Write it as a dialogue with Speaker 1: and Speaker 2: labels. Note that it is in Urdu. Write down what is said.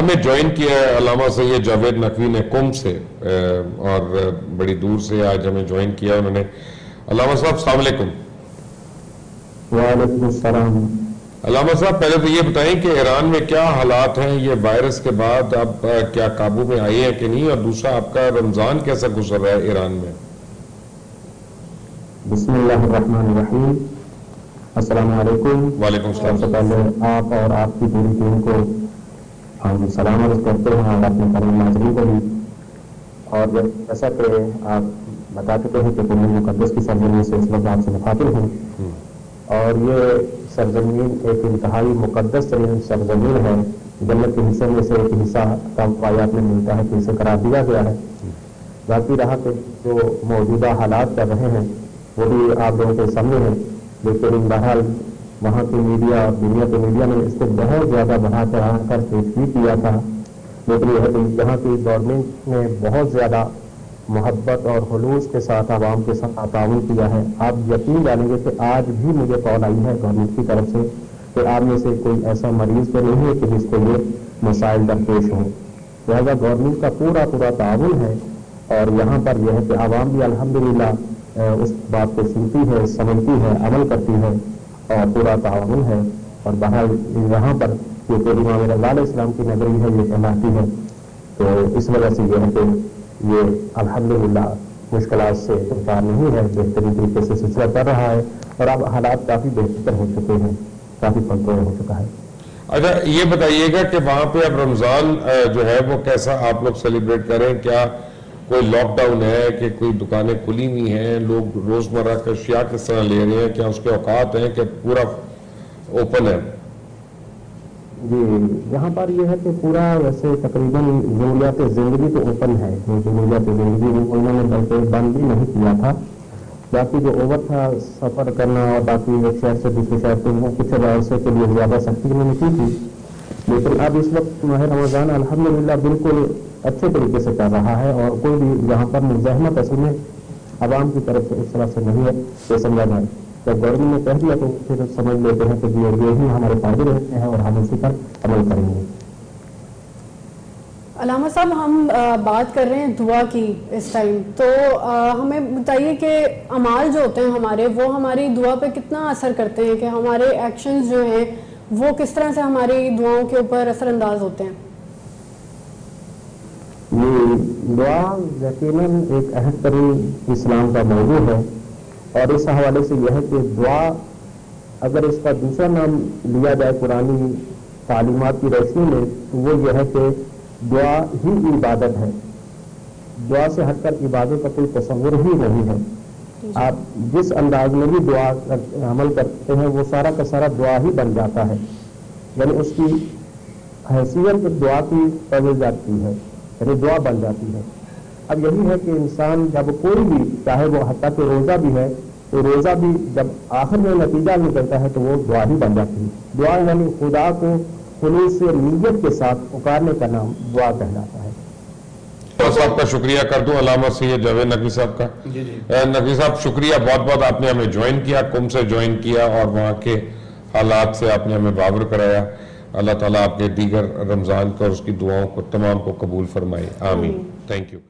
Speaker 1: ہمیں جوائن کیا ہے علامہ سید جاوید نقوی نے قم سے، اور بڑی دور سے آج ہمیں جوائن کیا انہوں نے۔ علامہ صاحب السلام علیکم۔
Speaker 2: وعلیکم السلام۔
Speaker 1: علامہ صاحب پہلے تو یہ بتائیں کہ ایران میں کیا حالات ہیں یہ وائرس کے بعد، اب کیا قابو میں آئی ہیں کہ نہیں، اور دوسرا آپ کا رمضان کیسا گزر رہا ہے ایران میں؟
Speaker 2: بسم اللہ الرحمن الرحیم۔ السلام علیکم۔
Speaker 1: وعلیکم السلام۔
Speaker 2: سب سے پہلے آپ اور آپ کی پوری ٹیم کو ہم سلام عرض کرتے ہیں اور اپنے تمام ناظرین کو بھی۔ اور جیسا کہ آپ بتا چکے ہیں کہ قرآن مقدس کی سرزمین سے اس وقت آپ سے مخاطب ہوں، اور یہ سرزمین ایک انتہائی مقدس ترین سرزمین ہے۔ جنت کے حصے میں سے ایک حصہ آیات میں ملتا ہے کہ اسے قرار دیا گیا ہے۔ باقی رہا کہ جو موجودہ حالات کر رہے ہیں وہ بھی آپ لوگوں کے سامنے ہیں، لیکن بہرحال وہاں کی میڈیا اور دنیا کے میڈیا نے اس کو بہت زیادہ بڑھا چڑھا کر پیش بھی کیا تھا، لیکن یہ ہے کہ یہاں کی گورنمنٹ نے بہت زیادہ محبت اور خلوص کے ساتھ عوام کے ساتھ تعاون کیا ہے۔ آپ یقین جانیں گے کہ آج بھی مجھے کال آئی ہے گورنمنٹ کی طرف سے کہ آپ میں سے کوئی ایسا مریض تو نہیں ہے کہ جس کو یہ مسائل درپیش ہوں۔ لہٰذا گورنمنٹ کا پورا تعاون ہے، اور یہاں پر یہ ہے کہ عوام بھی الحمدللہ اس بات کو سنتی ہے، سمجھتی ہے، عمل کرتی ہے، اور پورا تعاون ہے۔ اور بہرحال یہاں پر کیونکہ امام رضا علیہ السلام کی نگری ہے، یہ کہلاتی ہے، تو اس وجہ سے یہ ہے کہ یہ الحمدللہ مشکلات سے انکار نہیں ہے، بہترین طریقے سے سلسلہ کر رہا ہے، اور اب حالات کافی بہتر ہو چکے ہیں، کافی کنٹرول ہو چکا ہے۔
Speaker 1: اچھا یہ بتائیے گا کہ وہاں پہ اب رمضان جو ہے وہ کیسا آپ لوگ سیلیبریٹ کریں؟ کیا کوئی لاک ڈاؤن ہے کہ کوئی دکانیں کھلی ہوئی ہیں، لوگ روزمرہ کا اشیاء کس طرح لے رہے ہیں؟ کیا اس کے اوقات ہیں کہ پورا اوپن ہے؟
Speaker 2: جی یہاں پر یہ ہے کہ پورا ویسے تقریباً ضروریات زندگی تو اوپن ہے، جو ضروریات زندگی انہوں نے بلکہ بند بھی نہیں کیا تھا۔ باقی جو اوور تھا سفر کرنا اور باقی ایک شہر سے دوسرے شہر کو، وہ کچھ عرصے کے لیے زیادہ سختی انہوں نے کی تھی، لیکن اب اس وقت ماہ رمضان الحمدللہ بالکل اچھے طریقے سے کر رہا ہے، اور کوئی بھی یہاں پر مزاحمت اصل میں عوام کی طرف سے اس طرح سے نہیں ہے یہ سمجھا جائے۔ جب گورنمنٹ نے کہہ دیا تو پھر سمجھ لیتے ہیں کہ یہ ہی ہمارے فائدے رہتے ہیں اور ہم اسی پر عمل کریں گے۔
Speaker 3: علامہ صاحب ہم بات کر رہے ہیں دعا کی اس ٹائم، تو ہمیں بتائیے کہ اعمال جو ہوتے ہیں ہمارے، وہ ہماری دعا پہ کتنا اثر کرتے ہیں، کہ ہمارے ایکشنز جو ہیں وہ کس طرح سے ہماری دعاؤں کے اوپر اثر انداز ہوتے ہیں؟
Speaker 2: دعا یقیناً ایک اہم ترین اسلام کا موضوع ہے، اور اس حوالے سے یہ ہے کہ دعا اگر اس کا دوسرا نام لیا جائے قرآنی تعلیمات کی روشنی میں تو وہ یہ ہے کہ دعا ہی عبادت ہے۔ دعا سے ہٹ کر عبادت کا کوئی تصور ہی نہیں ہے۔ آپ جس انداز میں بھی دعا عمل کرتے ہیں وہ سارا کا سارا دعا ہی بن جاتا ہے، یعنی اس کی حیثیت دعا کی پڑھ جاتی ہے، یعنی دعا بن جاتی ہے۔ اب یہی ہے کہ انسان جب کوئی بھی چاہے وہ حتیٰ کہ روزہ بھی ہے تو روزہ بھی جب آخر میں نتیجہ نکلتا ہے تو وہ دعا ہی بن جاتی ہے۔ دعا یعنی خدا کو خلوص سے نیت کے ساتھ پکارنے کا نام دعا کہلاتا ہے۔
Speaker 1: صاحب کا شکریہ کر دوں، علامہ سید جاوید نقوی صاحب کا۔ نقوی صاحب شکریہ بہت بہت، آپ نے ہمیں جوائن کیا، قم سے جوائن کیا، اور وہاں کے حالات سے آپ نے ہمیں باخبر کرایا۔ اللہ تعالیٰ آپ کے دیگر رمضان کو اور اس کی دعاؤں کو تمام کو قبول فرمائے، آمین۔ Thank you.